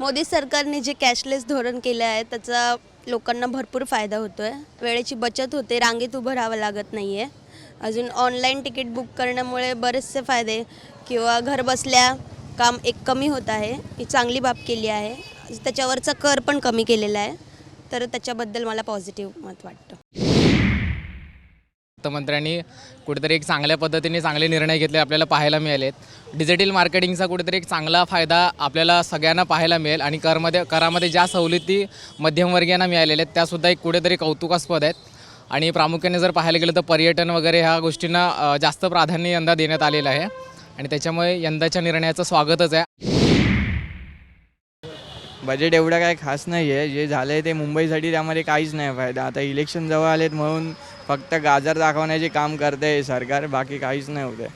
मोदी सरकारने जे कॅशलेस धोरण केलं आहे त्याचा लोकांना भरपूर फायदा होतो आहे. वेळेची बचत होते, रांगेत उभं राहावं लागत नाही आहे. अजून ऑनलाईन तिकीट बुक करण्यामुळे बरेचसे फायदे किंवा घर बसल्या काम एक कमी होत आहे. ही चांगली बाब केली आहे. त्याच्यावरचा कर पण कमी केलेला आहे. तर त्याच्याबद्दल मला पॉझिटिव्ह मत वाटतं. अर्थमंत्र्यांनी कुठेतरी एक चांगल्या पद्धतीने चांगले निर्णय घेतले आपल्याला पाहायला मिळालेत. डिजिटल मार्केटिंगचा कुठेतरी एक चांगला फायदा आपल्याला सगळ्यांना पाहायला मिळेल आणि करामध्ये ज्या सवलती मध्यमवर्गीयांना मिळालेल्या आहेत त्यासुद्धा एक कुठेतरी कौतुकास्पद आहेत. आणि प्रामुख्याने जर पाहायला गेलं तर पर्यटन वगैरे ह्या गोष्टींना जास्त प्राधान्य यंदा देण्यात आलेलं आहे आणि त्याच्यामुळे यंदाच्या निर्णयाचं स्वागतच आहे. बजेट एवढं काय खास नाही आहे. जे झालं आहे ते मुंबईसाठी त्यामध्ये काहीच नाही फायदा. आता इलेक्शन जवळ आलेत म्हणून फक्त गाजर दाखवण्याचे काम करते सरकार, बाकी काहीच नाही होत आहे.